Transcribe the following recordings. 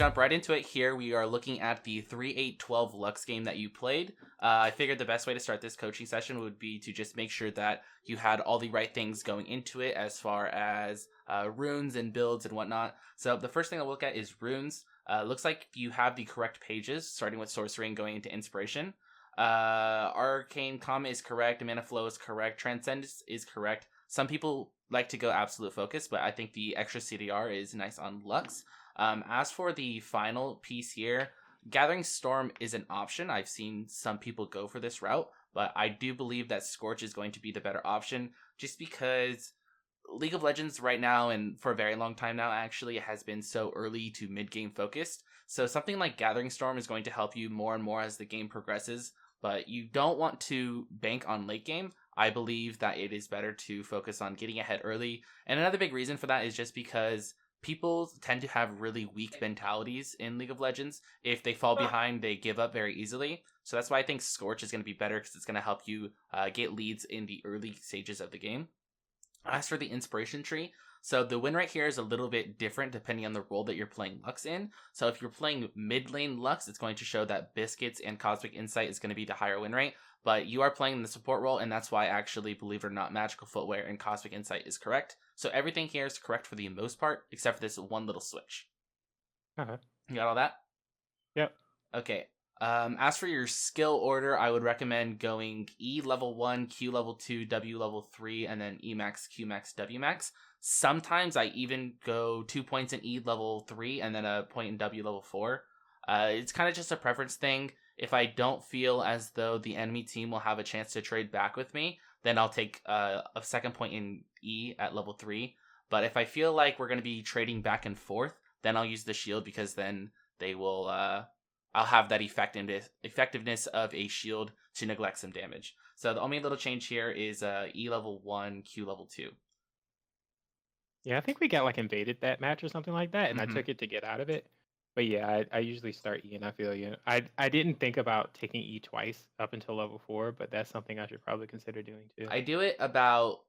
jump right into it here. We are looking at the 3-8-12 Lux game that you played. I figured the best way to start this coaching session would be to just make sure that you had all the right things going into it as far as runes and builds and whatnot. So the first thing I'll look at is runes. Looks like you have the correct pages, starting with sorcery and going into inspiration. Arcane Comet is correct. Mana Flow is correct. Transcendence is correct. Some people like to go Absolute Focus, but I think the extra CDR is nice on Lux. As for the final piece here, Gathering Storm is an option. I've seen some people go for this route, but I do believe that Scorch is going to be the better option just because League of Legends right now, and for a very long time now actually, has been so early to mid-game focused. So something like Gathering Storm is going to help you more and more as the game progresses, but you don't want to bank on late game. I believe that it is better to focus on getting ahead early. And another big reason for that is just because people tend to have really weak mentalities in League of Legends. If they fall behind, they give up very easily. So that's why I think Scorch is going to be better, because it's going to help you get leads in the early stages of the game. As for the inspiration tree, so the win rate here is a little bit different depending on the role that you're playing Lux in. So if you're playing mid lane Lux, it's going to show that Biscuits and Cosmic Insight is going to be the higher win rate. But you are playing the support role, and that's why actually, believe it or not, Magical Footwear and Cosmic Insight is correct. So everything here is correct for the most part, except for this one little switch. Uh-huh. You got all that? Yep. Okay. As for your skill order, I would recommend going E level 1, Q level 2, W level 3, and then E max, Q max, W max. Sometimes I even go 2 points in E level 3 and then a point in W level 4. It's kind of just a preference thing. If I don't feel as though the enemy team will have a chance to trade back with me, then I'll take a second point in E at level 3. But if I feel like we're going to be trading back and forth, then I'll use the shield, because then they will... I'll have that effectiveness of a shield to neglect some damage. So the only little change here is E level 1, Q level 2. Yeah, I think we got like invaded that match or something like that, and I Mhm. took it to get out of it. But yeah, I usually start E, and I feel you. I didn't think about taking E twice up until level 4, but that's something I should probably consider doing too. I do it about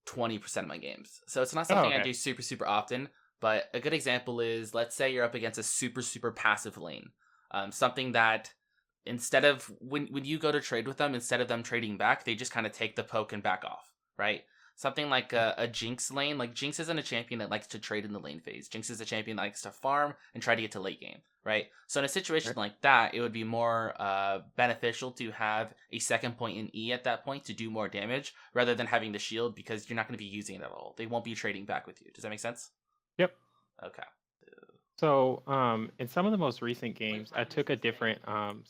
20% of my games. So it's not Oh, something I okay. do super, super often. But a good example is, let's say you're up against a super, super passive lane. Something that instead of, when you go to trade with them, instead of them trading back, they just kind of take the poke and back off, right? Something like a Jinx lane. Like, Jinx isn't a champion that likes to trade in the lane phase. Jinx is a champion that likes to farm and try to get to late game, right? So in a situation Sure. like that, it would be more beneficial to have a second point in E at that point to do more damage, rather than having the shield, because you're not going to be using it at all. They won't be trading back with you. Does that make sense? Yep. Okay. So, in some of the most recent games, I took a different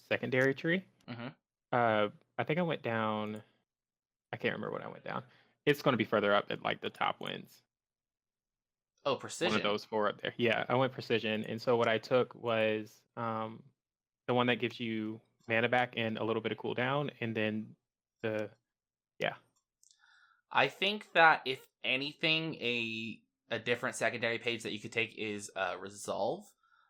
secondary tree. Mm-hmm. I think I went down. I can't remember what I went down. It's going to be further up at like the top wins. Oh, One of precision. those four up there. Yeah, I went precision, and so what I took was the one that gives you mana back and a little bit of cooldown, and then the yeah. I think that if anything, a different secondary page that you could take is Resolve.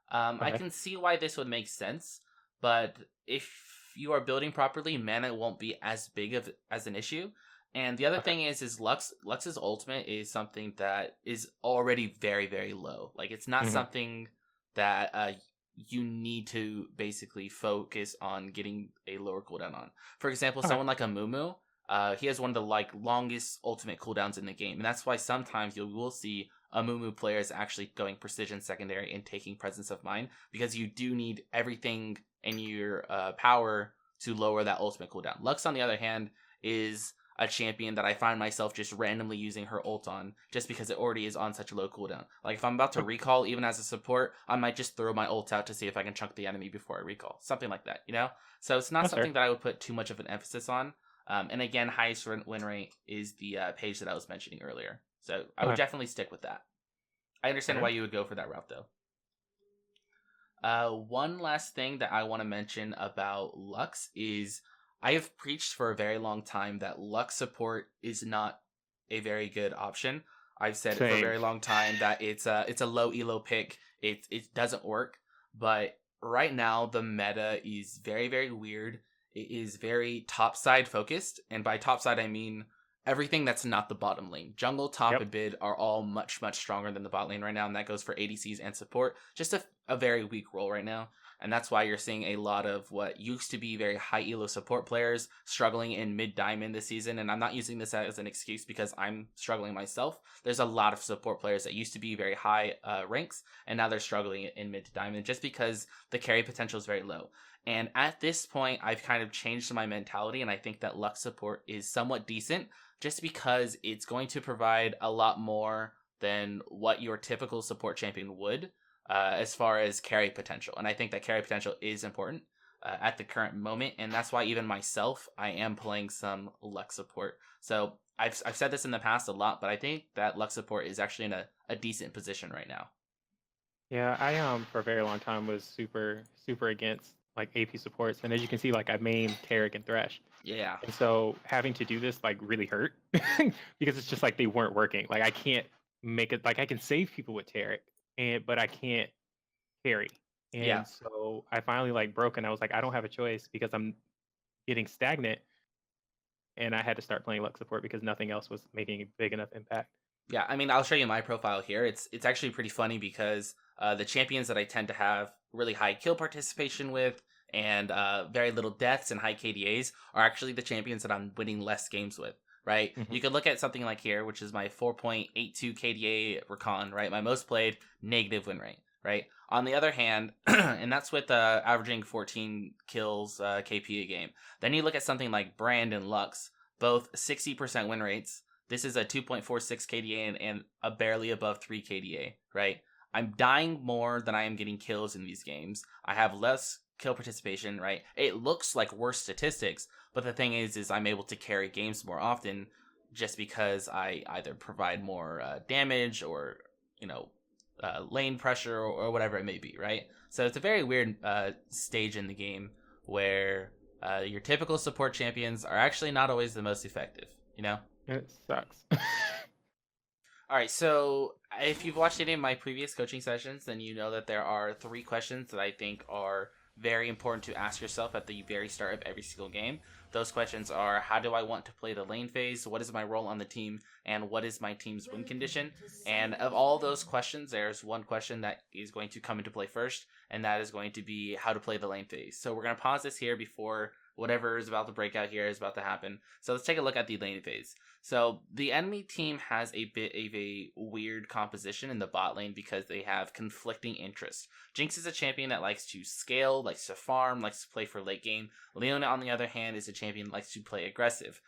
I Okay. can see why this would make sense, but if you are building properly, mana won't be as big of as an issue. And the other Okay. thing is Lux's ultimate is something that is already very, very low. Like, it's not Hmm. something that you need to basically focus on getting a lower cooldown on. For example, Okay. someone like a Mumu, he has one of the longest ultimate cooldowns in the game, and that's why sometimes you will see a Mumu players actually going precision secondary and taking presence of mind, because you do need everything in your power to lower that ultimate cooldown. Lux, on the other hand, is a champion that I find myself just randomly using her ult on, just because it already is on such a low cooldown. Like, if I'm about to Okay. recall, even as a support, I might just throw my ult out to see if I can chunk the enemy before I recall. Something like that, you know? So it's not That's something fair. that I would put too much of an emphasis on. And again, highest win rate is the page that I was mentioning earlier. So I would Okay. definitely stick with that. I understand Fair. why you would go for that route, though. One last thing that I want to mention about Lux is, I have preached for a very long time that Lux support is not a very good option. I've said it for a Same. very long time that it's a low elo pick. It doesn't work. But right now the meta is very, very weird. It is very top side focused, and by top side I mean everything that's not the bottom lane. Jungle, top, Yep. and mid are all much, much stronger than the bot lane right now, and that goes for ADCs and support. Just a very weak role right now. And that's why you're seeing a lot of what used to be very high elo support players struggling in mid diamond this season. And I'm not using this as an excuse because I'm struggling myself. There's a lot of support players that used to be very high ranks, and now they're struggling in mid to diamond just because the carry potential is very low. And at this point, I've kind of changed my mentality, and I think that Lux support is somewhat decent just because it's going to provide a lot more than what your typical support champion would as far as carry potential. And I think that carry potential is important at the current moment. And that's why even myself, I am playing some Lux support. So I've said this in the past a lot, but I think that Lux support is actually in a decent position right now. Yeah, I for a very long time was super against like AP supports, and as you can see, like I main Taric and Thresh, Yeah. and so having to do this like really hurt because it's just like they weren't working. Like I can't make it like I can save people with Taric, but I can't carry. Yeah. And so I finally like broke, and I was like, I don't have a choice because I'm getting stagnant, and I had to start playing Lux support because nothing else was making a big enough impact. Yeah, I mean, I'll show you my profile here. It's actually pretty funny because the champions that I tend to have really high kill participation with and very little deaths and high KDAs are actually the champions that I'm winning less games with. Right? Hmm. You could look at something like here, which is my 4.82 KDA Rakan, right? My most played negative win rate, right? On the other hand, and that's with averaging 14 kills KP a game. Then you look at something like Brand and Lux, both 60% win rates. This is a 2.46 KDA and a barely above 3 KDA, right? I'm dying more than I am getting kills in these games. I have less kill participation, right? It looks like worse statistics, but the thing is I'm able to carry games more often just because I either provide more damage or, you know, lane pressure or whatever it may be, right? So it's a very weird stage in the game where your typical support champions are actually not always the most effective, you know? It sucks. All right, so if you've watched any of my previous coaching sessions, then you know that there are 3 questions that I think are very important to ask yourself at the very start of every single game. Those questions are: how do I want to play the lane phase? What is my role on the team? And what is my team's win condition? And of all those questions, there's one question that is going to come into play first, and that is going to be how to play the lane phase. So we're going to pause this here before whatever is about to break out here is about to happen. So let's take a look at the lane phase. So the enemy team has a bit of a weird composition in the bot lane because they have conflicting interests. Jinx is a champion that likes to scale, likes to farm, likes to play for late game. Leona, on the other hand, is a champion that likes to play aggressive.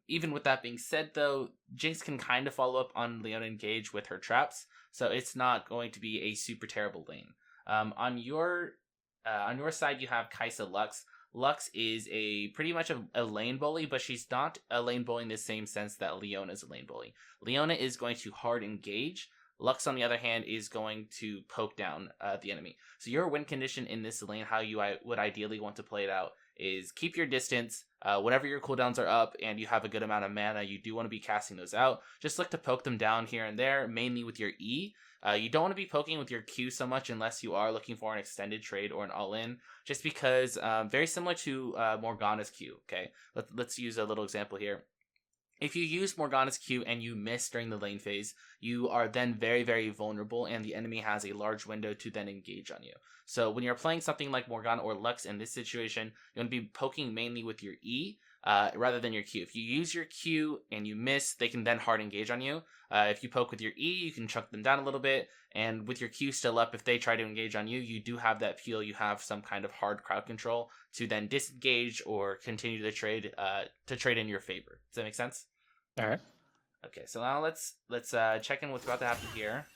Even with that being said, though, Jinx can kind of follow up on Leona Engage with her traps, so it's not going to be a super terrible lane. On your side, you have Kai'Sa Lux. Lux is a pretty much a lane bully, but she's not a lane bully in the same sense that Leona is a lane bully. Leona is going to hard engage. Lux, on the other hand, is going to poke down the enemy. So your win condition in this lane, how you would ideally want to play it out, is keep your distance. Whenever your cooldowns are up and you have a good amount of mana, you do want to be casting those out. Just look to poke them down here and there, mainly with your E. You don't want to be poking with your Q so much unless you are looking for an extended trade or an all-in, just because very similar to Morgana's Q, okay? Let's use a little example here. If you use Morgana's Q and you miss during the lane phase, you are then very, very vulnerable, and the enemy has a large window to then engage on you. So when you're playing something like Morgana or Lux in this situation, you're going to be poking mainly with your E rather than your Q. If you use your Q and you miss, they can then hard engage on you. If you poke with your E, you can chunk them down a little bit, and with your Q still up, if they try to engage on you, you do have that peel. You have some kind of hard crowd control to then disengage or continue the trade to trade in your favor. Does that make sense? All right. Okay, so now let's check in what's about to happen here.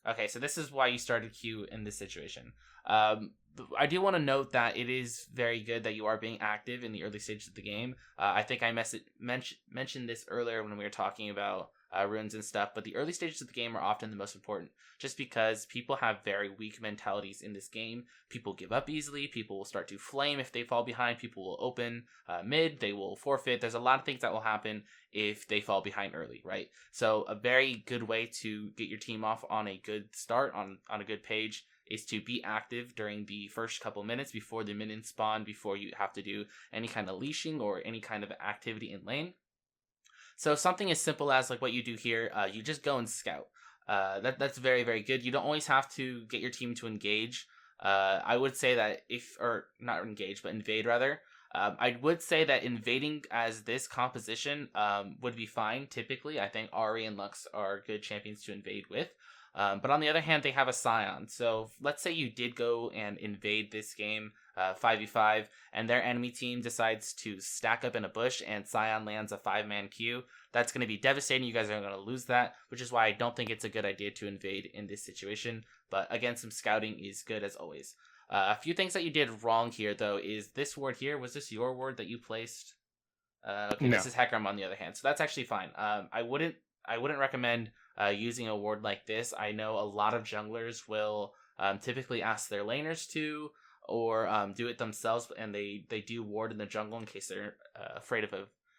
Okay, so this is why you started Q in this situation. I do want to note that it is very good that you are being active in the early stages of the game. I think I mentioned this earlier when we were talking about runes and stuff, but the early stages of the game are often the most important just because people have very weak mentalities in this game. People give up easily. People will start to flame if they fall behind. People will open mid. They will forfeit. There's a lot of things that will happen if they fall behind early, right? So a very good way to get your team off on a good start, on a good page, is to be active during the first couple minutes before the minions spawn, before you have to do any kind of leashing or any kind of activity in lane. So something as simple as like what you do here, you just go and scout. That's very, very good. You don't always have to get your team to engage. I would say that or not engage, but invade rather. I would say that invading as this composition would be fine. Typically, I think Ari and Lux are good champions to invade with. But on the other hand, they have a Scion. So let's say you did go and invade this game 5v5, and their enemy team decides to stack up in a bush and Scion lands a 5-man queue. That's going to be devastating. You guys are going to lose that, which is why I don't think it's a good idea to invade in this situation. But again, some scouting is good as always. A few things that you did wrong here, though, is this ward here. Was this your ward that you placed? Okay, No. This is Hecarim on the other hand, so that's actually fine. I wouldn't recommend using a ward like this. I know a lot of junglers will typically ask their laners to, or do it themselves, and they do ward in the jungle in case they're afraid of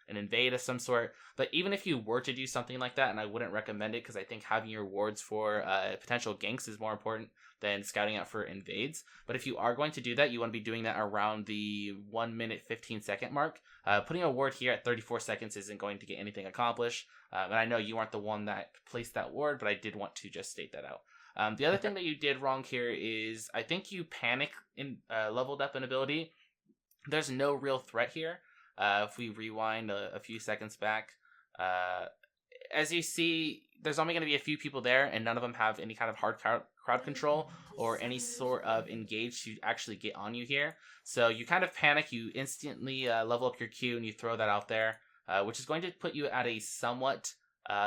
an invade of some sort. But even if you were to do something like that, and I wouldn't recommend it because I think having your wards for potential ganks is more important than scouting out for invades. But if you are going to do that, you want to be doing that around the 1 minute 15 second mark. Putting a ward here at 34 seconds isn't going to get anything accomplished. And I know you aren't the one that placed that ward, but I did want to just state that out. The other thing that you did wrong here is I think you panic in leveled up an ability. There's no real threat here. If we rewind a few seconds back, as you see, there's only going to be a few people there, and none of them have any kind of hard crowd control or any sort of engage to actually get on you here. So you kind of panic, you instantly level up your Q, and you throw that out there, which is going to put you at a somewhat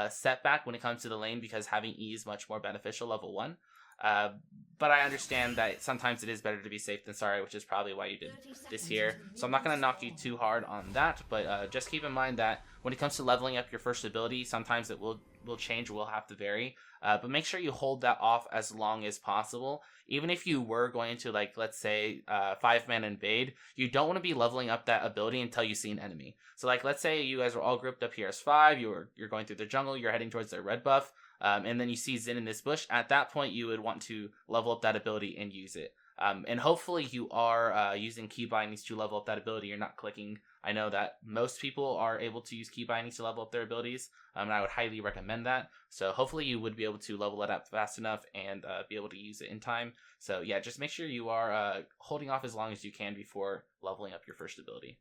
setback when it comes to the lane, because having E is much more beneficial level 1. But I understand that sometimes it is better to be safe than sorry, which is probably why you did this here. So I'm not going to knock you too hard on that, but just keep in mind that when it comes to leveling up your first ability, sometimes it will change, will have to vary. But make sure you hold that off as long as possible. Even if you were going to, like, let's say, 5-man invade, you don't want to be leveling up that ability until you see an enemy. So, like, let's say you guys were all grouped up here as 5, you're going through the jungle, you're heading towards their red buff, and then you see Xin in this bush. At that point, you would want to level up that ability and use it. And hopefully you are using key bindings to level up that ability. You're not clicking. I know that most people are able to use key bindings to level up their abilities, and I would highly recommend that. So hopefully you would be able to level it up fast enough and be able to use it in time. So yeah, just make sure you are holding off as long as you can before leveling up your first ability.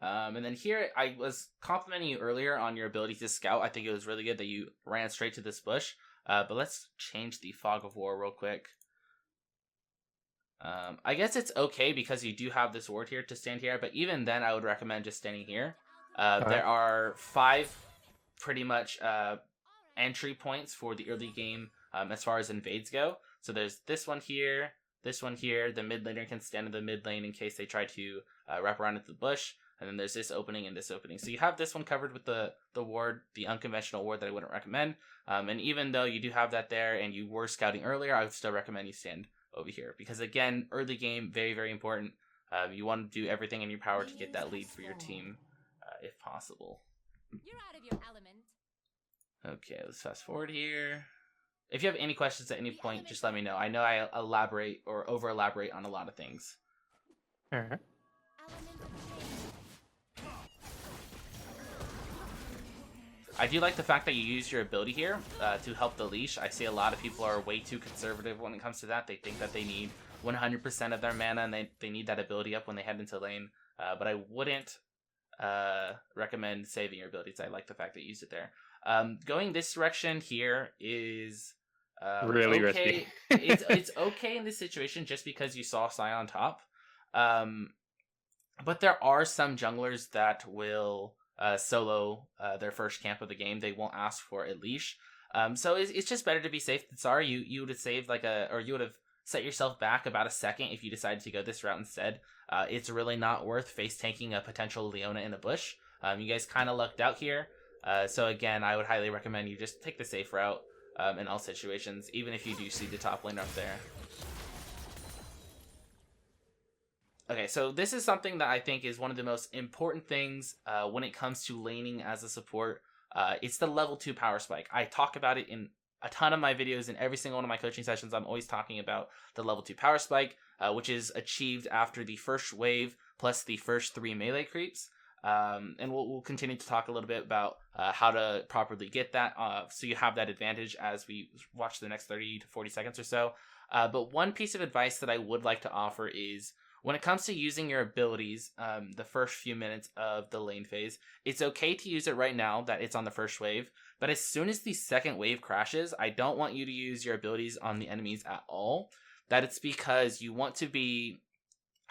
And then here, I was complimenting you earlier on your ability to scout. I think it was really good that you ran straight to this bush. But let's change the Fog of War real quick. I guess it's okay because you do have this ward here to stand here, but even then I would recommend just standing here. There are 5 pretty much entry points for the early game as far as invades go. So there's this one here, the mid laner can stand in the mid lane in case they try to wrap around into the bush, and then there's this opening and this opening. So you have this one covered with the ward, the unconventional ward that I wouldn't recommend. And even though you do have that there and you were scouting earlier, I would still recommend you stand over here, because again, early game, very, very important. You want to do everything in your power to get that lead for your team, if possible. You're out of your element. Okay, let's fast forward here. If you have any questions at any point, just let me know. I know I elaborate or over elaborate on a lot of things. All right. I do like the fact that you use your ability here to help the leash. I see a lot of people are way too conservative when it comes to that. They think that they need 100% of their mana and they need that ability up when they head into lane. But I wouldn't recommend saving your abilities. I like the fact that you use it there. Going this direction here is really okay. risky. it's okay in this situation just because you saw Sai on top. But there are some junglers that will solo their first camp of the game. They won't ask for a leash. So it's just better to be safe than sorry. You would have saved you would have set yourself back about a second if you decided to go this route instead. It's really not worth face tanking a potential Leona in a bush. You guys kind of lucked out here. So again, I would highly recommend you just take the safe route in all situations, even if you do see the top lane up there. Okay, so this is something that I think is one of the most important things when it comes to laning as a support. It's the level 2 power spike. I talk about it in a ton of my videos. In every single one of my coaching sessions, I'm always talking about the level 2 power spike, which is achieved after the first wave plus the first 3 melee creeps. And we'll continue to talk a little bit about how to properly get that, so you have that advantage as we watch the next 30 to 40 seconds or so. But one piece of advice that I would like to offer is, when it comes to using your abilities, the first few minutes of the lane phase, it's okay to use it right now that it's on the first wave. But as soon as the second wave crashes, I don't want you to use your abilities on the enemies at all. That it's because you want to be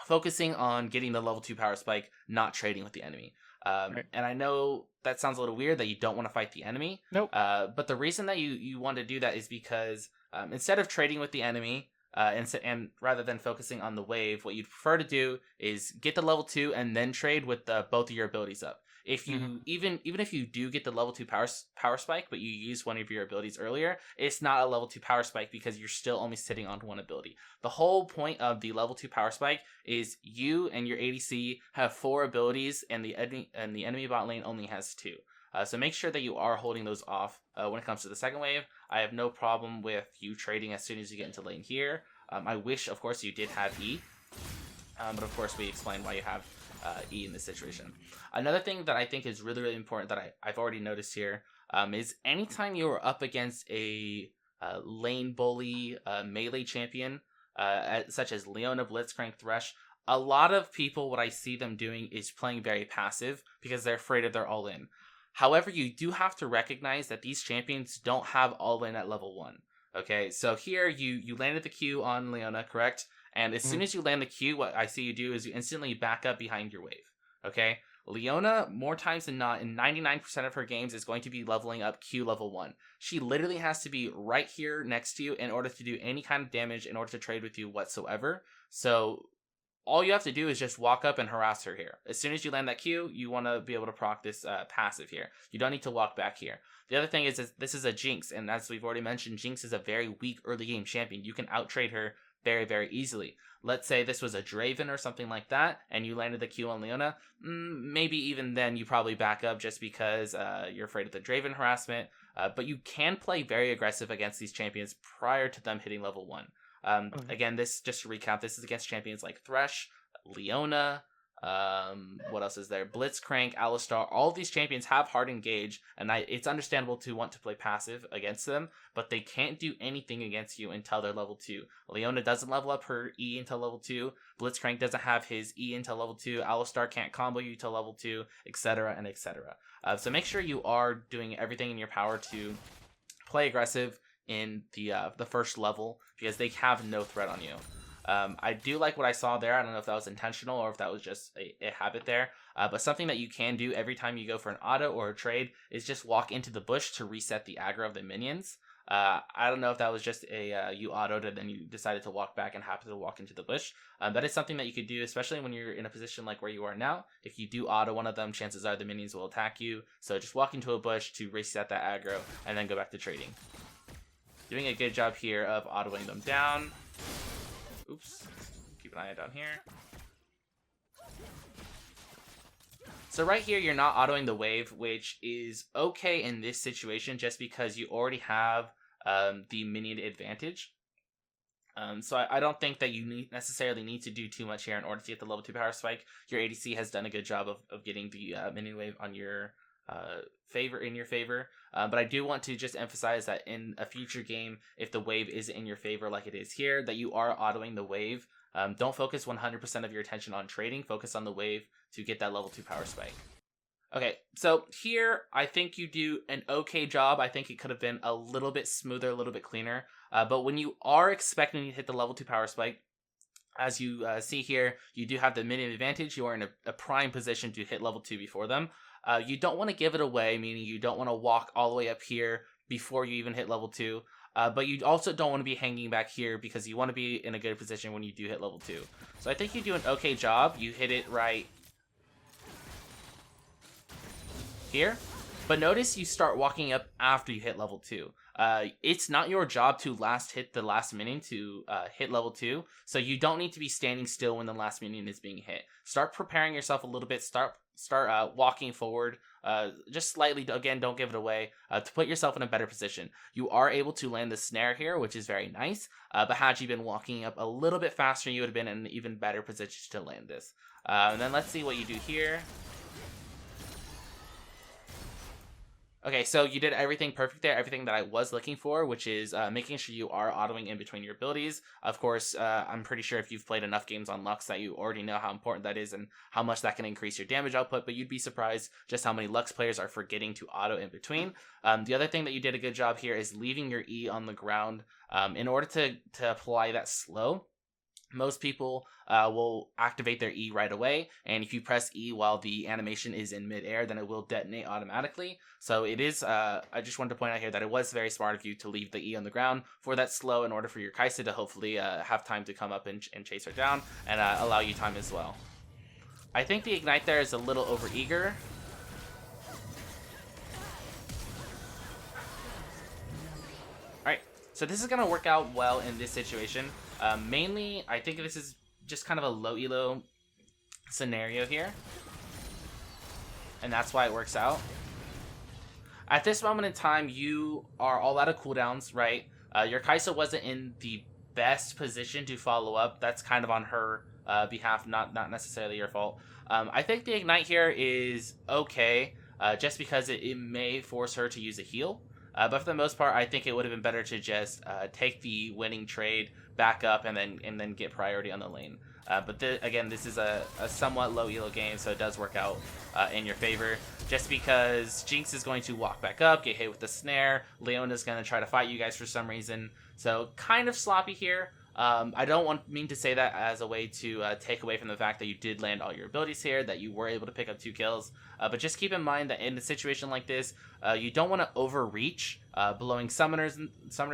focusing on getting the level 2 power spike, not trading with the enemy. Right. And I know that sounds a little weird that you don't want to fight the enemy. Nope. But the reason that you want to do that is because instead of trading with the enemy, and rather than focusing on the wave, what you'd prefer to do is get the level 2 and then trade with both of your abilities up. If you even if you do get the level 2 power spike, but you use one of your abilities earlier, it's not a level 2 power spike because you're still only sitting on one ability. The whole point of the level 2 power spike is you and your ADC have 4 abilities, and the enemy bot lane only has 2. So make sure that you are holding those off when it comes to the second wave. I have no problem with you trading as soon as you get into lane here. I wish, of course, you did have E. But of course, we explained why you have E in this situation. Another thing that I think is really, really important that I've already noticed here is anytime you are up against a lane bully melee champion, such as Leona, Blitzcrank, Thresh, a lot of people, what I see them doing is playing very passive because they're afraid of their all-in. However, you do have to recognize that these champions don't have all-in at level 1. Okay, so here you landed the Q on Leona, correct? And as soon as you land the Q, what I see you do is you instantly back up behind your wave. Okay? Leona, more times than not, in 99% of her games, is going to be leveling up Q level 1. She literally has to be right here next to you in order to do any kind of damage, in order to trade with you whatsoever. So all you have to do is just walk up and harass her here. As soon as you land that Q, you want to be able to proc this passive here. You don't need to walk back here. The other thing is this is a Jinx, and as we've already mentioned, Jinx is a very weak early game champion. You can out-trade her very, very easily. Let's say this was a Draven or something like that, and you landed the Q on Leona. Maybe even then you probably back up just because you're afraid of the Draven harassment. But you can play very aggressive against these champions prior to them hitting level 1. Again, this, just to recap, this is against champions like Thresh, Leona, what else is there? Blitzcrank, Alistar. All of these champions have hard engage, and it's understandable to want to play passive against them, but they can't do anything against you until they're level 2. Leona doesn't level up her E until level 2. Blitzcrank doesn't have his E until level 2. Alistar can't combo you till level 2, etc. and etc. So make sure you are doing everything in your power to play aggressive in the first level, because they have no threat on you. I do like what I saw there. I don't know if that was intentional or if that was just a habit there. But something that you can do every time you go for an auto or a trade is just walk into the bush to reset the aggro of the minions. I don't know if that was just you autoed and then you decided to walk back and happen to walk into the bush. That is something that you could do, especially when you're in a position like where you are now. If you do auto one of them, chances are the minions will attack you. So just walk into a bush to reset that aggro and then go back to trading. Doing a good job here of autoing them down. Oops. Keep an eye down here. So right here, you're not autoing the wave, which is okay in this situation just because you already have the minion advantage. So I don't think that you necessarily need to do too much here in order to get the level 2 power spike. Your ADC has done a good job of getting the minion wave on your favor. But I do want to just emphasize that in a future game, if the wave is in your favor like it is here, that you are autoing the wave. Don't focus 100% of your attention on trading. Focus on the wave to get that level 2 power spike. Okay, so here I think you do an okay job. I think it could have been a little bit smoother, a little bit cleaner. But when you are expecting to hit the level 2 power spike, as you see here, you do have the minion advantage. You are in a prime position to hit level 2 before them. You don't want to give it away, meaning you don't want to walk all the way up here before you even hit level 2. But you also don't want to be hanging back here because you want to be in a good position when you do hit level 2. So I think you do an okay job. You hit it right here. But notice you start walking up after you hit level 2. It's not your job to hit the last minion to hit level 2. So you don't need to be standing still when the last minion is being hit. Start preparing yourself a little bit. Start walking forward just slightly. Again, don't give it away to put yourself in a better position. You are able to land the snare here, which is very nice. But had you been walking up a little bit faster, you would have been in an even better position to land this. And then let's see what you do here. Okay, so you did everything perfect there, everything that I was looking for, which is making sure you are autoing in between your abilities. Of course, I'm pretty sure if you've played enough games on Lux that you already know how important that is and how much that can increase your damage output, but you'd be surprised just how many Lux players are forgetting to auto in between. The other thing that you did a good job here is leaving your E on the ground in order to apply that slow. Most people will activate their E right away, and if you press E while the animation is in midair, then it will detonate automatically. So it is, I just wanted to point out here that it was very smart of you to leave the E on the ground for that slow in order for your Kaisa to hopefully have time to come up and chase her down and allow you time as well. I think the Ignite there is a little overeager. Alright, so this is going to work out well in this situation. Mainly, I think this is just kind of a low elo scenario here. And that's why it works out. At this moment in time, you are all out of cooldowns, right? Your Kaisa wasn't in the best position to follow up. That's kind of on her behalf, not necessarily your fault. I think the Ignite here is okay, just because it may force her to use a heal. But for the most part, I think it would have been better to just take the winning trade, back up, and then get priority on the lane. But again, this is a somewhat low elo game, so it does work out in your favor. Just because Jinx is going to walk back up, get hit with the snare, Leona's going to try to fight you guys for some reason. So kind of sloppy here. I don't mean to say that as a way to take away from the fact that you did land all your abilities here, that you were able to pick up 2 kills. But just keep in mind that in a situation like this, you don't want to overreach, blowing summoner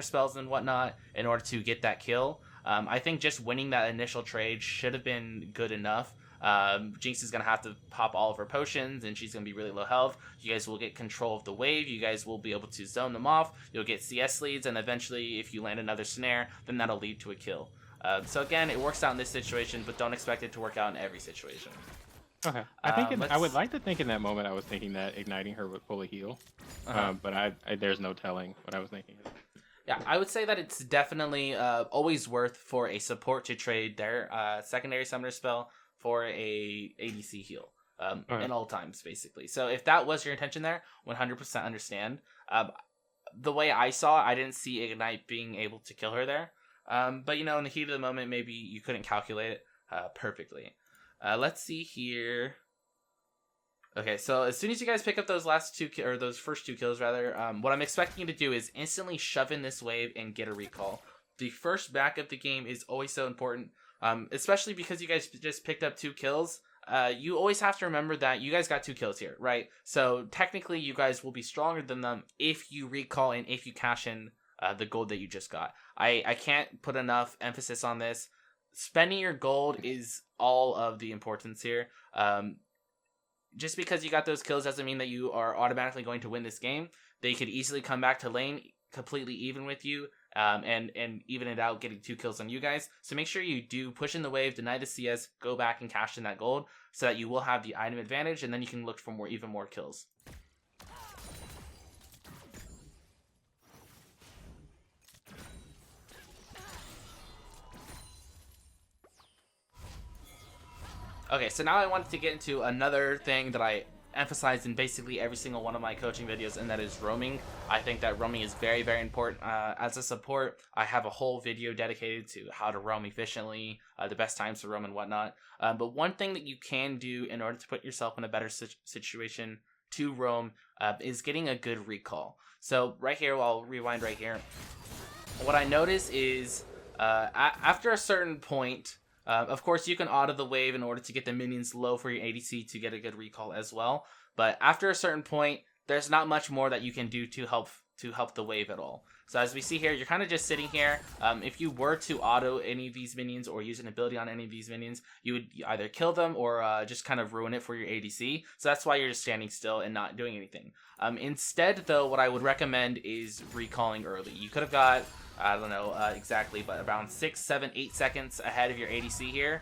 spells and whatnot in order to get that kill. I think just winning that initial trade should have been good enough. Jinx is going to have to pop all of her potions, and she's going to be really low health. You guys will get control of the wave. You guys will be able to zone them off. You'll get CS leads, and eventually, if you land another snare, then that'll lead to a kill. So again, it works out in this situation, but don't expect it to work out in every situation. Okay. I would like to think in that moment I was thinking that igniting her would pull a heal, but I there's no telling what I was thinking. Yeah, I would say that it's definitely always worth for a support to trade their secondary summoner spell for a ADC heal in all times, basically. So if that was your intention there, 100% understand. The way I saw it, I didn't see Ignite being able to kill her there. But, you know, in the heat of the moment, maybe you couldn't calculate it perfectly. Let's see here. Okay, so as soon as you guys pick up those those first 2 kills, rather, what I'm expecting you to do is instantly shove in this wave and get a recall. The first back of the game is always so important. Especially because you guys just picked up 2 kills, you always have to remember that you guys got 2 kills here, right? So technically you guys will be stronger than them if you recall and if you cash in the gold that you just got. I can't put enough emphasis on this. Spending your gold is all of the importance here. Just because you got those kills doesn't mean that you are automatically going to win this game. They could easily come back to lane completely even with you. And even it out, getting 2 kills on you guys. So make sure you do push in the wave, deny the CS, go back and cash in that gold, so that you will have the item advantage, and then you can look for even more kills. Okay, so now I wanted to get into another thing that I emphasized in basically every single one of my coaching videos, and that is roaming. I think that roaming is very, very important. As a support, I have a whole video dedicated to how to roam efficiently, the best times to roam and whatnot. But one thing that you can do in order to put yourself in a better situation to roam is getting a good recall. So right here, I'll rewind right here. What I notice is after a certain point, of course, you can auto the wave in order to get the minions low for your ADC to get a good recall as well. But after a certain point, there's not much more that you can do to help the wave at all. So as we see here, you're kind of just sitting here. If you were to auto any of these minions or use an ability on any of these minions, you would either kill them or just kind of ruin it for your ADC. So that's why you're just standing still and not doing anything. Instead, though, what I would recommend is recalling early. You could have got, I don't know exactly, but around 6, 7, 8 seconds ahead of your ADC here.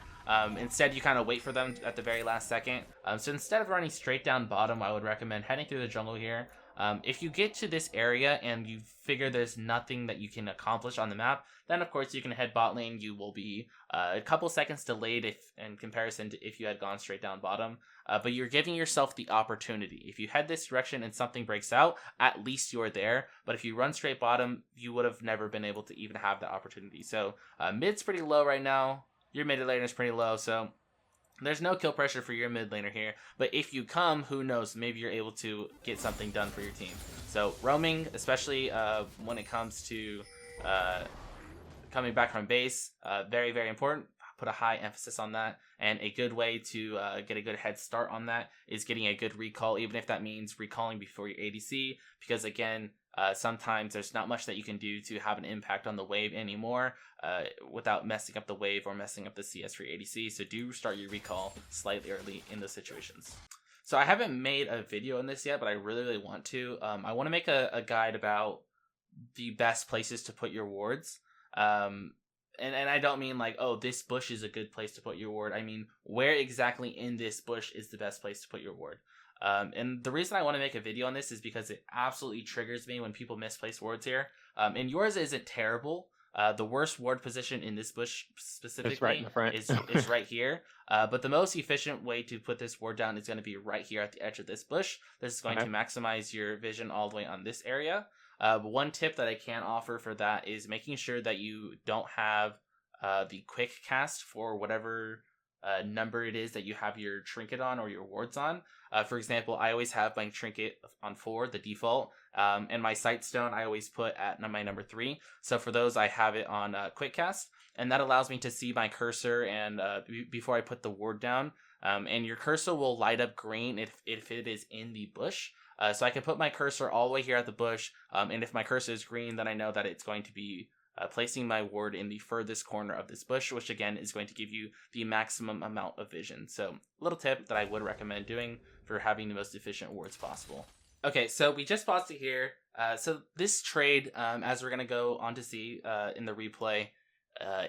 Instead, you kind of wait for them at the very last second. So instead of running straight down bottom, I would recommend heading through the jungle here. If you get to this area and you figure there's nothing that you can accomplish on the map, then of course you can head bot lane. You will be a couple seconds delayed if in comparison to if you had gone straight down bottom. But you're giving yourself the opportunity. If you head this direction and something breaks out, at least you're there. But if you run straight bottom, you would have never been able to even have the opportunity. So mid's pretty low right now. Your mid laner is pretty low, so there's no kill pressure for your mid laner here. But if you come, who knows? Maybe you're able to get something done for your team. So roaming, especially when it comes to coming back from base, very, very important. Put a high emphasis on that. And a good way to get a good head start on that is getting a good recall, even if that means recalling before your ADC. Because again, sometimes there's not much that you can do to have an impact on the wave anymore without messing up the wave or messing up the CS for your ADC. So do start your recall slightly early in those situations. So I haven't made a video on this yet, but I really, really want to. I want to make a guide about the best places to put your wards. And I don't mean like, oh, this bush is a good place to put your ward. I mean, where exactly in this bush is the best place to put your ward? And the reason I want to make a video on this is because it absolutely triggers me when people misplace wards here. And yours isn't terrible. The worst ward position in this bush specifically right in the front. is right here. But the most efficient way to put this ward down is going to be right here at the edge of this bush. This is going to maximize your vision all the way on this area. One tip that I can offer for that is making sure that you don't have the quick cast for whatever number it is that you have your trinket on or your wards on. For example, I always have my trinket on 4, the default, and my sight stone I always put at my number 3. So for those, I have it on quick cast, and that allows me to see my cursor and before I put the ward down. And your cursor will light up green if it is in the bush. So I can put my cursor all the way here at the bush, and if my cursor is green, then I know that it's going to be placing my ward in the furthest corner of this bush, which again is going to give you the maximum amount of vision. So little tip that I would recommend doing for having the most efficient wards possible. Okay, so we just paused it here. So this trade, as we're going to go on to see in the replay,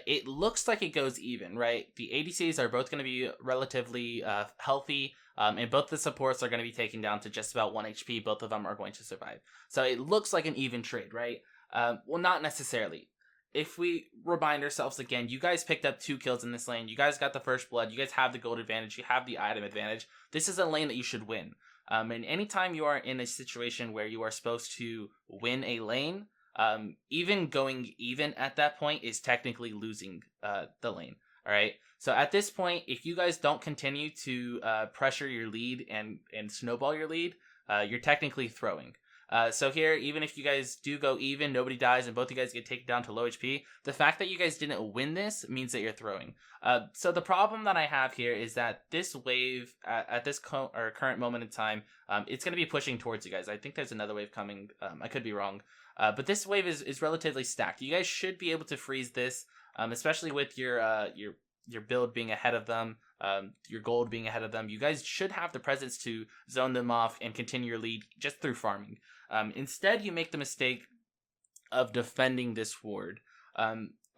it looks like it goes even, right? The ADCs are both going to be relatively healthy, and both the supports are going to be taken down to just about 1 HP. Both of them are going to survive. So it looks like an even trade, right? Well, not necessarily. If we remind ourselves again, you guys picked up 2 kills in this lane. You guys got the first blood. You guys have the gold advantage. You have the item advantage. This is a lane that you should win. And anytime you are in a situation where you are supposed to win a lane, even going even at that point is technically losing the lane. All right. So at this point, if you guys don't continue to pressure your lead and snowball your lead, you're technically throwing. So here, even if you guys do go even, nobody dies, and both you guys get taken down to low HP, the fact that you guys didn't win this means that you're throwing. So the problem that I have here is that this wave, at this current moment in time, it's going to be pushing towards you guys. I think there's another wave coming. I could be wrong. But this wave is relatively stacked. You guys should be able to freeze this, especially with your build being ahead of them, your gold being ahead of them. You guys should have the presence to zone them off and continue your lead just through farming. Instead, you make the mistake of defending this ward.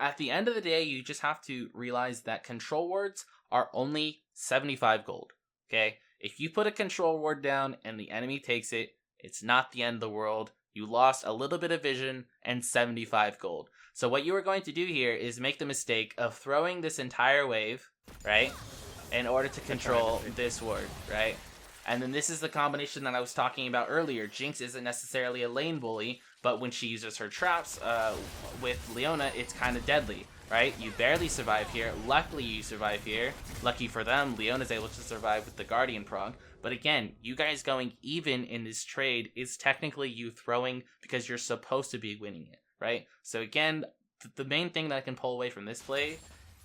At the end of the day, you just have to realize that control wards are only 75 gold. Okay? If you put a control ward down and the enemy takes it, it's not the end of the world. You lost a little bit of vision and 75 gold. So what you are going to do here is make the mistake of throwing this entire wave, right, in order to control this ward, right? And then this is the combination that I was talking about earlier. Jinx isn't necessarily a lane bully, but when she uses her traps with Leona, it's kind of deadly, right? You barely survive here. Luckily, you survive here. Lucky for them, Leona's able to survive with the Guardian prog. But again, you guys going even in this trade is technically you throwing because you're supposed to be winning it, right? So again, the main thing that I can pull away from this play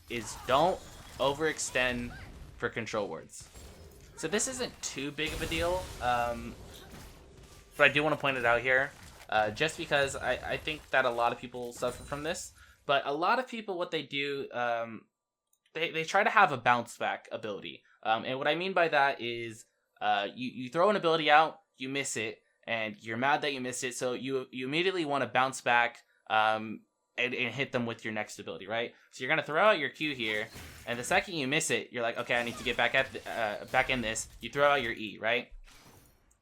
is don't overextend for control wards. So this isn't too big of a deal, but I do want to point it out here, just because I think that a lot of people suffer from this. But a lot of people, what they do, they try to have a bounce back ability. And what I mean by that is you throw an ability out, you miss it, and you're mad that you missed it, so you immediately want to bounce back and hit them with your next ability, right? So you're going to throw out your Q here, and the second you miss it, you're like, okay, I need to get back in this. You throw out your E, right?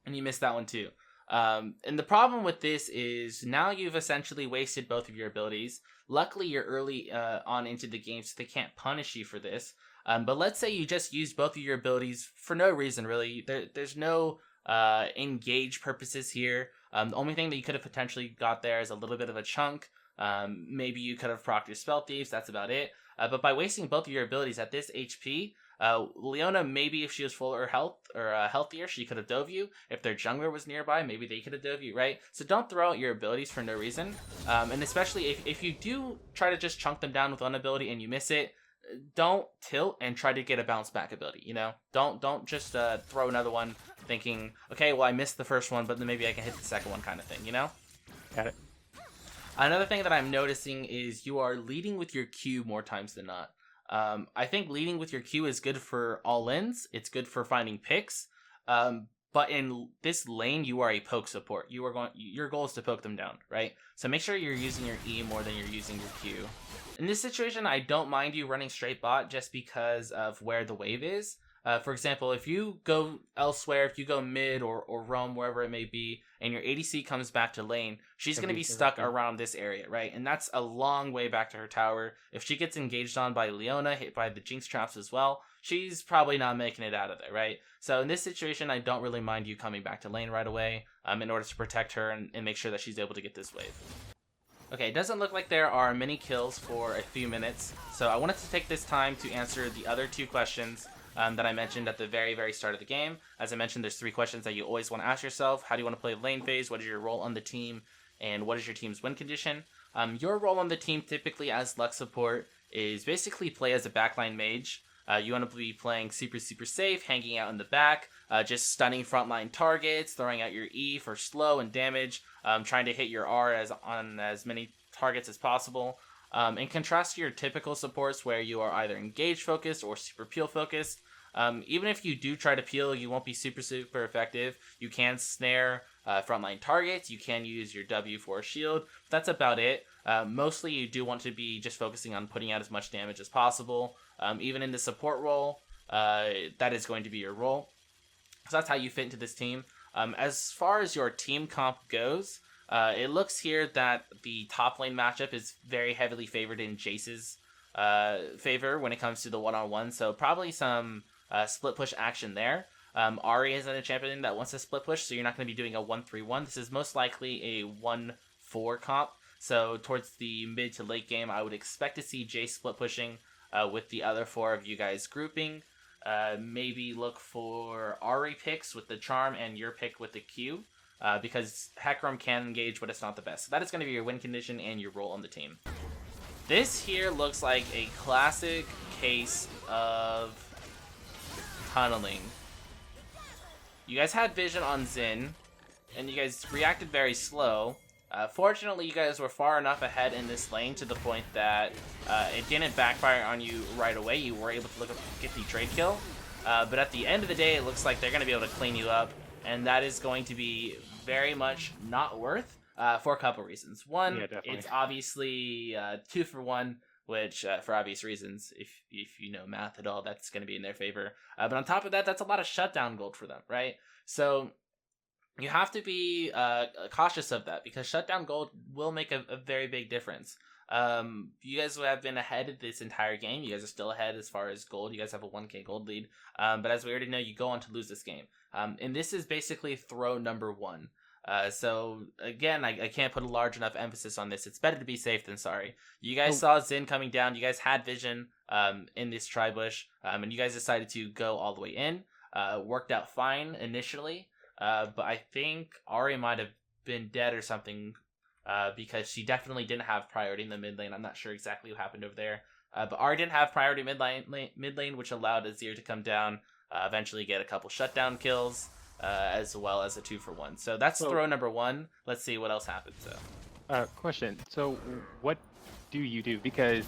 And you miss that one too. And the problem with this is now you've essentially wasted both of your abilities. Luckily, you're early on into the game, so they can't punish you for this. But let's say you just used both of your abilities for no reason, really. There's no engage purposes here. The only thing that you could have potentially got there is a little bit of a chunk. Maybe you could have procced your Spell Thieves, that's about it. But by wasting both of your abilities at this HP, Leona, maybe if she was fuller health or healthier, she could have dove you. If their jungler was nearby, maybe they could have dove you, right? So don't throw out your abilities for no reason. And especially if you do try to just chunk them down with one ability and you miss it, don't tilt and try to get a bounce back ability, you know? Don't just throw another one thinking, okay, well, I missed the first one, but then maybe I can hit the second one kind of thing, you know? Got it. Another thing that I'm noticing is you are leading with your Q more times than not. I think leading with your Q is good for all-ins. It's good for finding picks. But in this lane, you are a poke support. Your goal is to poke them down, right? So make sure you're using your E more than you're using your Q. In this situation, I don't mind you running straight bot just because of where the wave is. For example, if you go elsewhere, if you go mid or roam, wherever it may be, and your ADC comes back to lane, she's going to be stuck around this area, right? And that's a long way back to her tower. If she gets engaged on by Leona, hit by the Jinx traps as well, she's probably not making it out of there, right? So in this situation, I don't really mind you coming back to lane right away in order to protect her and make sure that she's able to get this wave. Okay, it doesn't look like there are many kills for a few minutes, so I wanted to take this time to answer the other two questions that I mentioned at the very, very start of the game. As I mentioned, there's 3 questions that you always want to ask yourself. How do you want to play lane phase? What is your role on the team? And what is your team's win condition? Your role on the team, typically as luck support, is basically play as a backline mage. You want to be playing super, super safe, hanging out in the back, just stunning frontline targets, throwing out your E for slow and damage, trying to hit your R on as many targets as possible. In contrast to your typical supports where you are either engage focused or super peel focused, even if you do try to peel, you won't be super, super effective. You can snare frontline targets. You can use your W for a shield. That's about it. Mostly you do want to be just focusing on putting out as much damage as possible. Even in the support role, that is going to be your role. So that's how you fit into this team. As far as your team comp goes, it looks here that the top lane matchup is very heavily favored in Jace's favor when it comes to the one-on-one. So probably some split push action there. Ahri isn't a champion that wants to split push, so you're not going to be doing a 1-3-1. This is most likely a 1-4 comp. So towards the mid to late game, I would expect to see Jace split pushing with the other 4 of you guys grouping. Maybe look for Ahri picks with the charm and your pick with the Q. Because Hecarim can engage, but it's not the best. So that is going to be your win condition and your role on the team. This here looks like a classic case of tunneling. You guys had vision on Xin, and you guys reacted very slow. Fortunately, you guys were far enough ahead in this lane to the point that it didn't backfire on you right away. You were able to get the trade kill. But at the end of the day, it looks like they're going to be able to clean you up. And that is going to be very much not worth for a couple reasons. One, it's obviously 2 for 1, which for obvious reasons, if you know math at all, that's going to be in their favor. But on top of that, that's a lot of shutdown gold for them, right? So you have to be cautious of that because shutdown gold will make a very big difference. You guys have been ahead this entire game. You guys are still ahead as far as gold. You guys have a 1k gold lead. But as we already know, you go on to lose this game. And this is basically throw number 1. So again, I can't put a large enough emphasis on this. It's better to be safe than sorry. You guys saw Xin coming down. You guys had vision in this tri-bush. And you guys decided to go all the way in. Worked out fine initially. But I think Ahri might have been dead or something. Because she definitely didn't have priority in the mid lane. I'm not sure exactly what happened over there. But Ahri didn't have priority mid lane, which allowed Azir to come down, eventually get a couple shutdown kills, as well as a 2 for 1. So that's throw number 1. Let's see what else happens. Question. So what do you do? Because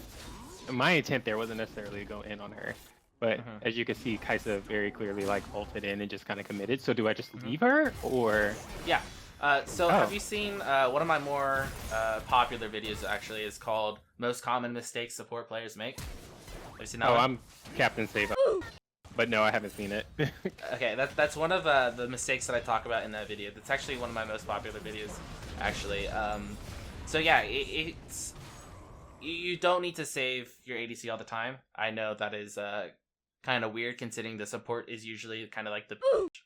my intent there wasn't necessarily to go in on her. But as you can see, Kaisa very clearly ulted in and just kind of committed. So do I just leave her or? Yeah. Have you seen one of my more popular videos actually is called Most Common Mistakes Support Players Make? Have you seen that one? I'm Captain Save. but no, I haven't seen it. Okay, that's one of the mistakes that I talk about in that video. That's actually one of my most popular videos, actually. So yeah, it's you don't need to save your ADC all the time. I know that is kind of weird considering the support is usually kind of like the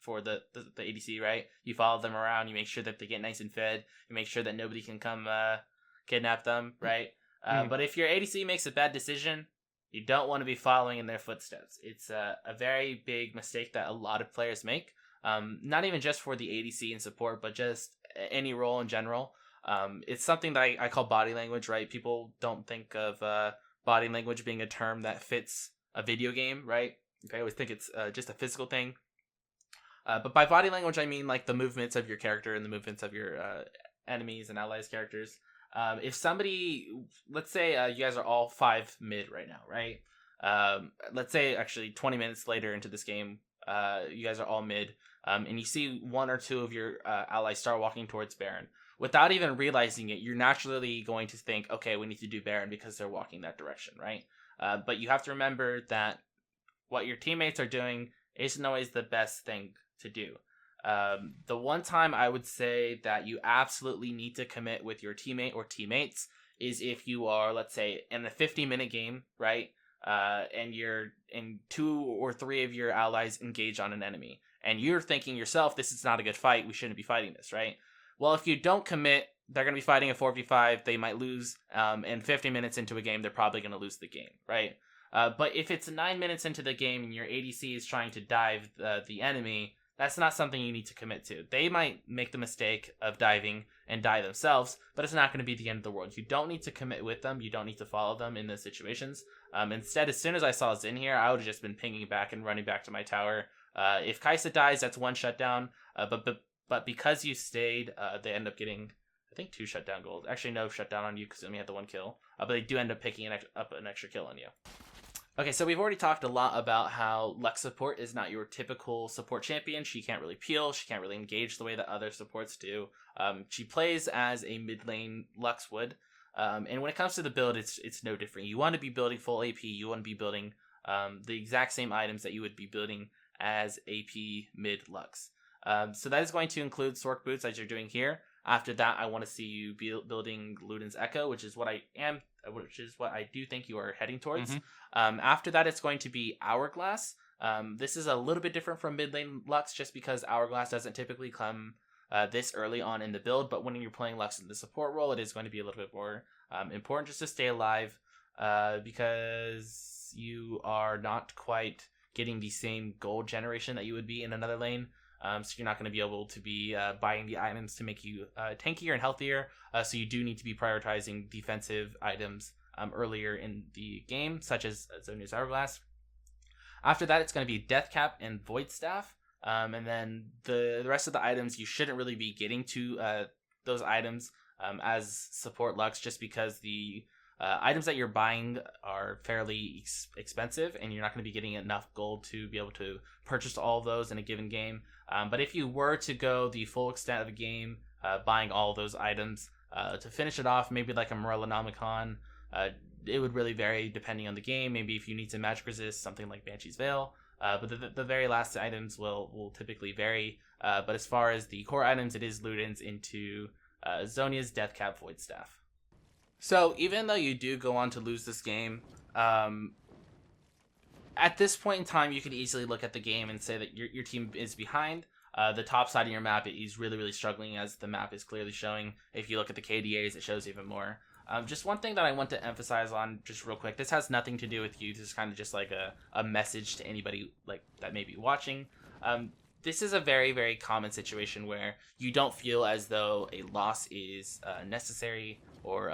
for the ADC, right? You follow them around, you make sure that they get nice and fed, you make sure that nobody can come kidnap them, right? But if your ADC makes a bad decision, you don't want to be following in their footsteps. It's a very big mistake that a lot of players make. Not even just for the ADC and support, but just any role in general. It's something that I call body language, right? People don't think of body language being a term that fits a video game, right? I always think it's just a physical thing. But by body language, I mean like the movements of your character and the movements of your enemies and allies characters. If somebody, let's say you guys are all 5 mid right now, right? Let's say actually 20 minutes later into this game, you guys are all mid, and you see 1 or 2 of your allies start walking towards Baron. Without even realizing it, you're naturally going to think, okay, we need to do Baron because they're walking that direction, right? But you have to remember that what your teammates are doing isn't always the best thing to do. The one time I would say that you absolutely need to commit with your teammate or teammates is if you are, let's say, in a 50-minute game, right? And you're in 2 or 3 of your allies engage on an enemy, and you're thinking yourself, this is not a good fight, we shouldn't be fighting this, right? Well, if you don't commit, they're going to be fighting a 4v5, they might lose, and 50 minutes into a game, they're probably going to lose the game, right? But if it's 9 minutes into the game and your ADC is trying to dive the enemy, that's not something you need to commit to. They might make the mistake of diving and die themselves, but it's not going to be the end of the world. You don't need to commit with them. You don't need to follow them in those situations. Instead, as soon as I saw Xin here, I would have just been pinging back and running back to my tower. If Kai'Sa dies, that's 1 shutdown. But because you stayed, they end up getting, I think, 2 shutdown gold. Actually, no shutdown on you because you only had the 1 kill. But they do end up picking up an extra kill on you. Okay, so we've already talked a lot about how Lux support is not your typical support champion. She can't really peel, she can't really engage the way that other supports do. She plays as a mid lane Lux would. And when it comes to the build, it's no different. You want to be building full AP, you want to be building the exact same items that you would be building as AP mid Lux. So that is going to include Sork Boots as you're doing here. After that, I want to see you building Luden's Echo, which is what I do think you are heading towards. Mm-hmm. After that, it's going to be Hourglass. This is a little bit different from mid lane Lux, just because Hourglass doesn't typically come this early on in the build, but when you're playing Lux in the support role, it is going to be a little bit more important just to stay alive, because you are not quite getting the same gold generation that you would be in another lane. So you're not going to be able to be buying the items to make you tankier and healthier. So you do need to be prioritizing defensive items earlier in the game, such as Zhonya's Hourglass. After that, it's going to be Death Cap and Void Staff. And then the rest of the items, you shouldn't really be getting to those items as support Lux, just because the items that you're buying are fairly expensive, and you're not going to be getting enough gold to be able to purchase all of those in a given game. But if you were to go the full extent of a game, buying all of those items to finish it off, maybe like a Morellonomicon, it would really vary depending on the game. Maybe if you need to magic resist, something like Banshee's Veil. But the very last items will typically vary. But as far as the core items, it is Luden's into Zhonya's Death Cap Void Staff. So even though you do go on to lose this game, at this point in time, you can easily look at the game and say that your team is behind. The top side of your map is really, really struggling, as the map is clearly showing. If you look at the KDAs, it shows even more. Just one thing that I want to emphasize on just real quick. This has nothing to do with you. This is kind of just like a message to anybody like that may be watching. This is a very, very common situation where you don't feel as though a loss is necessary, or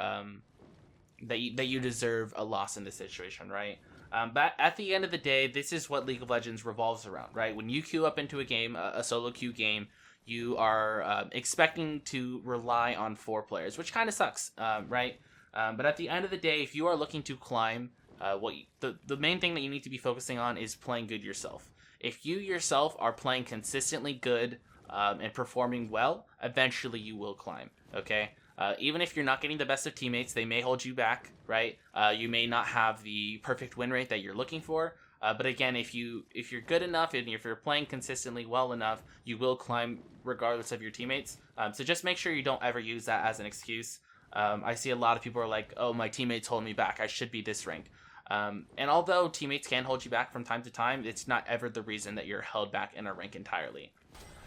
that you deserve a loss in this situation, right? But at the end of the day, this is what League of Legends revolves around, right? When you queue up into a game, a solo queue game, you are expecting to rely on 4 players, which kind of sucks, right? But at the end of the day, if you are looking to climb, the main thing that you need to be focusing on is playing good yourself. If you yourself are playing consistently good and performing well, eventually you will climb, okay? Even if you're not getting the best of teammates, they may hold you back, right? You may not have the perfect win rate that you're looking for, But again, if you're good enough and if you're playing consistently well enough, you will climb regardless of your teammates. So just make sure you don't ever use that as an excuse. I see a lot of people are like, oh, my teammates hold me back. I should be this rank. And although teammates can hold you back from time to time, it's not ever the reason that you're held back in a rank entirely.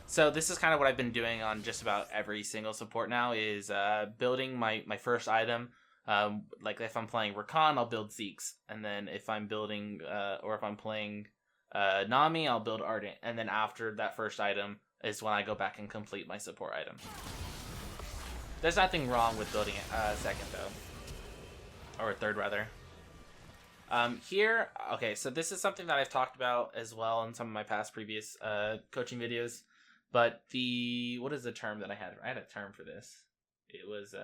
So this is kind of what I've been doing on just about every single support now is building my first item. Like if I'm playing Rakan, I'll build Zeke's. And then if I'm building, or if I'm playing Nami, I'll build Ardent. And then after that first item is when I go back and complete my support item. There's nothing wrong with building it second though. Or third rather. Here, okay, so this is something that I've talked about as well in some of my past previous coaching videos. But what is the term that I had? I had a term for this. It was,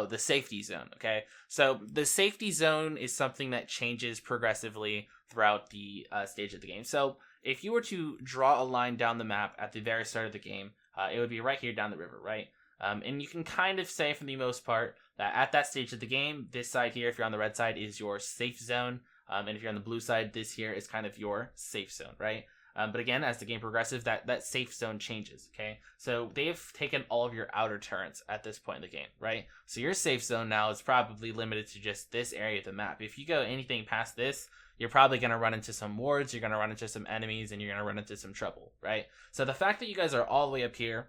the safety zone, okay? So the safety zone is something that changes progressively throughout the stage of the game. So if you were to draw a line down the map at the very start of the game, it would be right here down the river, right? And you can kind of say for the most part that at that stage of the game, this side here, if you're on the red side, is your safe zone. And if you're on the blue side, this here is kind of your safe zone, right? But again, as the game progresses, that safe zone changes, okay? So they've taken all of your outer turrets at this point in the game, right? So your safe zone now is probably limited to just this area of the map. If you go anything past this, you're probably going to run into some wards, you're going to run into some enemies, and you're going to run into some trouble, right? So the fact that you guys are all the way up here,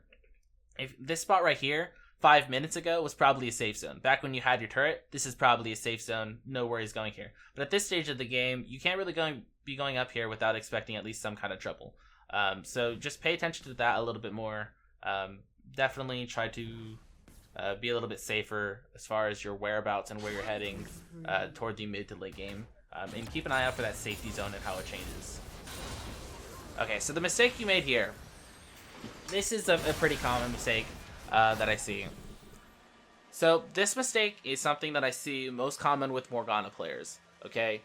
if this spot right here, 5 minutes ago, was probably a safe zone. Back when you had your turret, this is probably a safe zone. No worries going here. But at this stage of the game, you can't really be going up here without expecting at least some kind of trouble. So just pay attention to that a little bit more. Definitely try to be a little bit safer as far as your whereabouts and where you're heading toward the mid to late game. And keep an eye out for that safety zone and how it changes. Okay, so the mistake you made here. This is a pretty common mistake that I see. So this mistake is something that I see most common with Morgana players. Okay,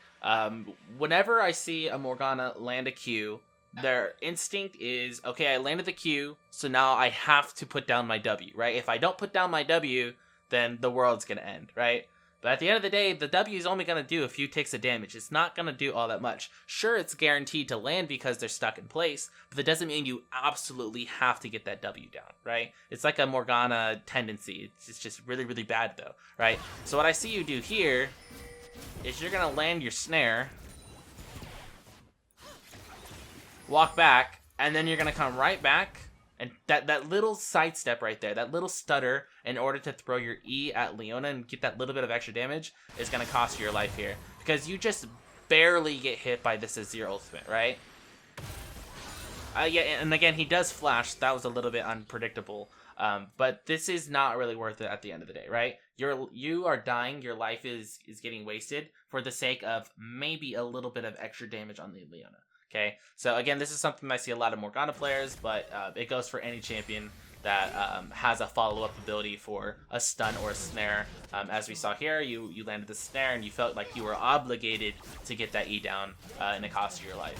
whenever I see a Morgana land a Q, their instinct is, okay, I landed the Q, so now I have to put down my W, right? If I don't put down my W, then the world's gonna end, right? But at the end of the day, the W is only going to do a few ticks of damage. It's not going to do all that much. Sure, it's guaranteed to land because they're stuck in place, but that doesn't mean you absolutely have to get that W down, right? It's like a Morgana tendency. It's just really, really bad, though, right? So what I see you do here is you're going to land your snare, walk back, and then you're going to come right back. And that little sidestep right there, that little stutter in order to throw your E at Leona and get that little bit of extra damage is going to cost you your life here. Because you just barely get hit by this Azir ultimate, right? Yeah, and again, he does flash. That was a little bit unpredictable. But this is not really worth it at the end of the day, right? You are dying. Your life is getting wasted for the sake of maybe a little bit of extra damage on the Leona. Okay, so again, this is something I see a lot of Morgana players, but it goes for any champion that has a follow-up ability for a stun or a snare. As we saw here, you landed the snare and you felt like you were obligated to get that E down, and it cost you your life.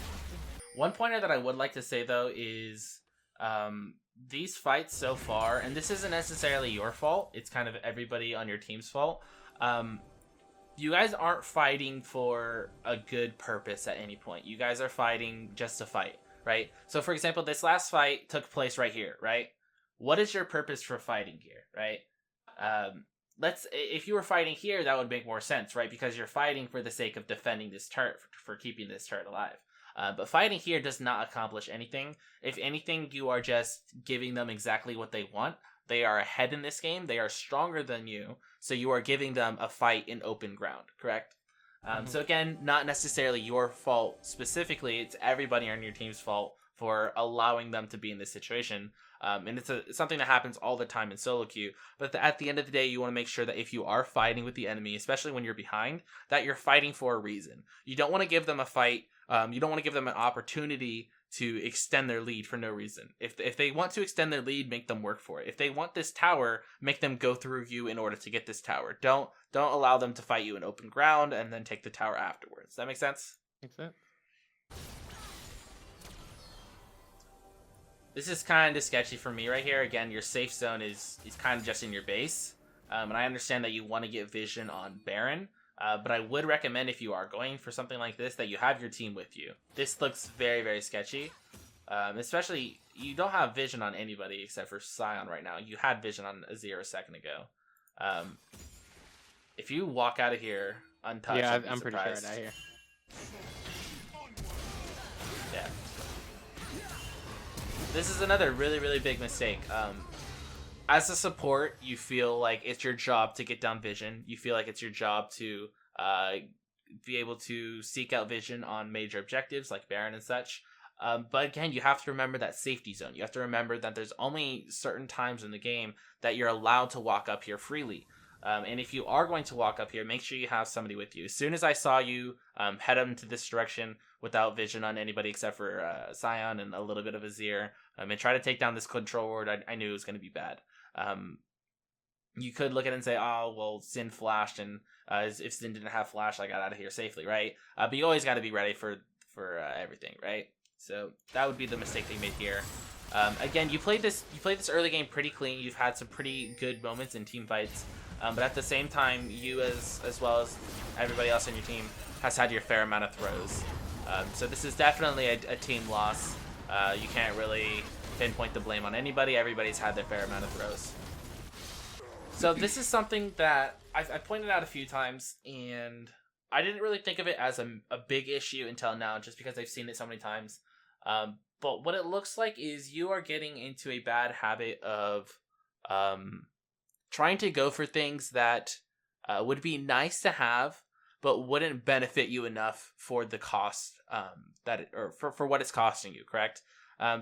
One pointer that I would like to say, though, is these fights so far, and this isn't necessarily your fault, it's kind of everybody on your team's fault. You guys aren't fighting for a good purpose at any point. You guys are fighting just to fight, right? So, for example, this last fight took place right here, right? What is your purpose for fighting here, right? If you were fighting here, that would make more sense, right? Because you're fighting for the sake of defending this turret, for keeping this turret alive. But fighting here does not accomplish anything. If anything, you are just giving them exactly what they want. They are ahead in this game. They are stronger than you. So you are giving them a fight in open ground, correct? So again, not necessarily your fault specifically. It's everybody on your team's fault for allowing them to be in this situation. And it's something that happens all the time in solo queue. But at the end of the day, you want to make sure that if you are fighting with the enemy, especially when you're behind, that you're fighting for a reason. You don't want to give them a fight. You don't want to give them an opportunity to extend their lead for no reason. If they want to extend their lead, make them work for it. If they want this tower, make them go through you in order to get this tower. Don't allow them to fight you in open ground and then take the tower afterwards. Does that make sense? Makes sense. This is kind of sketchy for me right here. Again, your safe zone is kind of just in your base. And I understand that you want to get vision on Baron. But I would recommend, if you are going for something like this, that you have your team with you. This looks very, very sketchy. Especially, you don't have vision on anybody except for Sion right now. You had vision on Azir a second ago. If you walk out of here untouched, Yeah, I'm pretty sure surprised. right here. Yeah. This is another really, really big mistake. As a support, you feel like it's your job to get down vision. You feel like it's your job to be able to seek out vision on major objectives like Baron and such. But again, you have to remember that safety zone. You have to remember that there's only certain times in the game that you're allowed to walk up here freely. And if you are going to walk up here, make sure you have somebody with you. As soon as I saw you head into this direction without vision on anybody except for Sion and a little bit of Azir, and try to take down this control ward, I knew it was going to be bad. You could look at it and say, oh, well, Sin flashed, and if Sin didn't have flash, I got out of here safely, right? But you always got to be ready for everything, right? So that would be the mistake they made here. Again, you played this early game pretty clean. You've had some pretty good moments in team fights, but at the same time, you as well as everybody else on your team has had your fair amount of throws. So this is definitely a team loss. You can't really pinpoint the blame on anybody. Everybody's had their fair amount of throws. So this is something that I pointed out a few times, and I didn't really think of it as a big issue until now, just because I've seen it so many times. But what it looks like is you are getting into a bad habit of trying to go for things that would be nice to have, but wouldn't benefit you enough for the cost for what it's costing you, correct?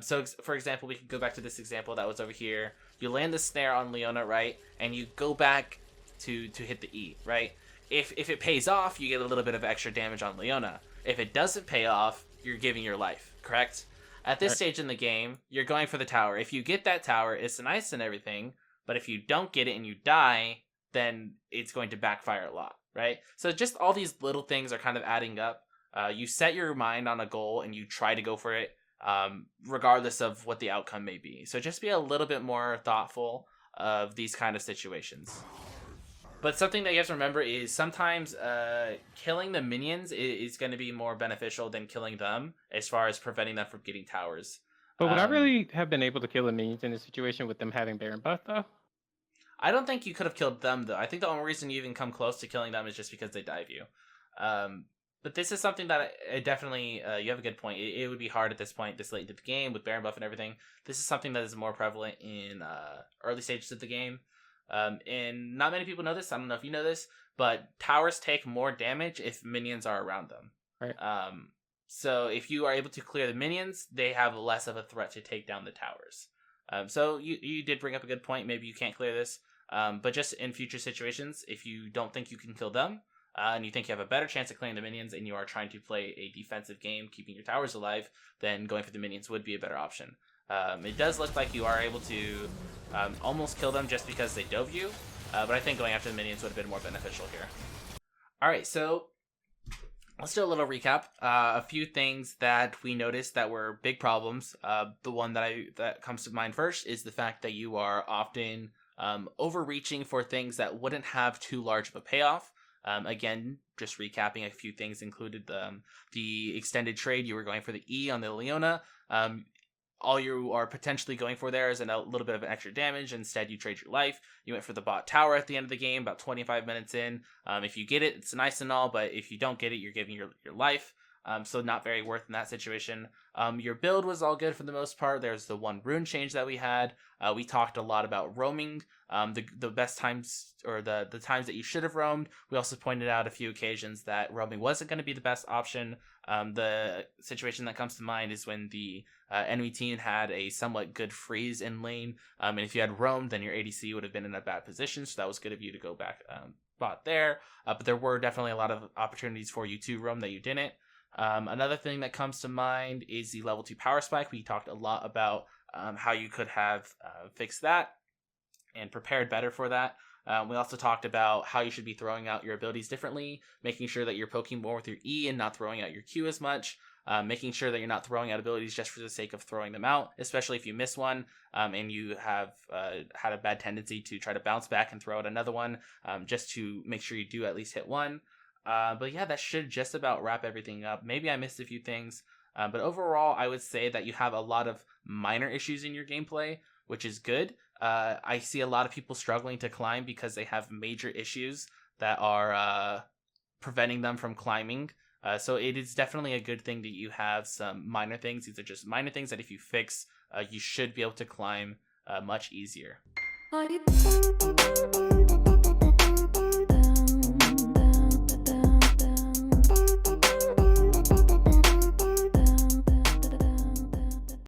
So, for example, we can go back to this example that was over here. You land the snare on Leona, right? And you go back to hit the E, right? If it pays off, you get a little bit of extra damage on Leona. If it doesn't pay off, you're giving your life, correct? At this stage in the game, you're going for the tower. If you get that tower, it's nice and everything, but if you don't get it and you die, then it's going to backfire a lot, right? So just all these little things are kind of adding up. You set your mind on a goal and you try to go for it, regardless of what the outcome may be. So just be a little bit more thoughtful of these kind of situations. But something that you have to remember is sometimes killing the minions is going to be more beneficial than killing them as far as preventing them from getting towers. But would I really have been able to kill the minions in this situation with them having Baron buff, though? I don't think you could have killed them, though. I think the only reason you even come close to killing them is just because they dive you. But this is something that I definitely, you have a good point. It would be hard at this point, this late into the game, with Baron buff and everything. This is something that is more prevalent in early stages of the game. And not many people know this. I don't know if you know this, but towers take more damage if minions are around them. Right. So if you are able to clear the minions, they have less of a threat to take down the towers. So you did bring up a good point. Maybe you can't clear this. But just in future situations, if you don't think you can kill them, and you think you have a better chance of clearing the minions, and you are trying to play a defensive game, keeping your towers alive, then going for the minions would be a better option. It does look like you are able to almost kill them just because they dove you, but I think going after the minions would have been more beneficial here. Alright, so let's do a little recap. A few things that we noticed that were big problems. The one that comes to mind first is the fact that you are often overreaching for things that wouldn't have too large of a payoff. Again, just recapping, a few things included the extended trade. You were going for the E on the Leona. All you are potentially going for there is a little bit of an extra damage. Instead, you trade your life. You went for the bot tower at the end of the game, about 25 minutes in. If you get it, it's nice and all, but if you don't get it, you're giving your life. So not very worth in that situation. Your build was all good for the most part. There's the one rune change that we had. We talked a lot about roaming, the best times, or the times that you should have roamed. We also pointed out a few occasions that roaming wasn't going to be the best option. The situation that comes to mind is when the enemy team had a somewhat good freeze in lane, and if you had roamed, then your ADC would have been in a bad position, so that was good of you to go back bot there. But there were definitely a lot of opportunities for you to roam that you didn't. Another thing that comes to mind is the level 2 power spike. We talked a lot about how you could have fixed that and prepared better for that. We also talked about how you should be throwing out your abilities differently, making sure that you're poking more with your E and not throwing out your Q as much, making sure that you're not throwing out abilities just for the sake of throwing them out, especially if you miss one and you have had a bad tendency to try to bounce back and throw out another one, just to make sure you do at least hit one. But yeah, that should just about wrap everything up. Maybe I missed a few things, but overall, I would say that you have a lot of minor issues in your gameplay, which is good. I see a lot of people struggling to climb because they have major issues that are preventing them from climbing. So it is definitely a good thing that you have some minor things. These are just minor things that if you fix, you should be able to climb much easier.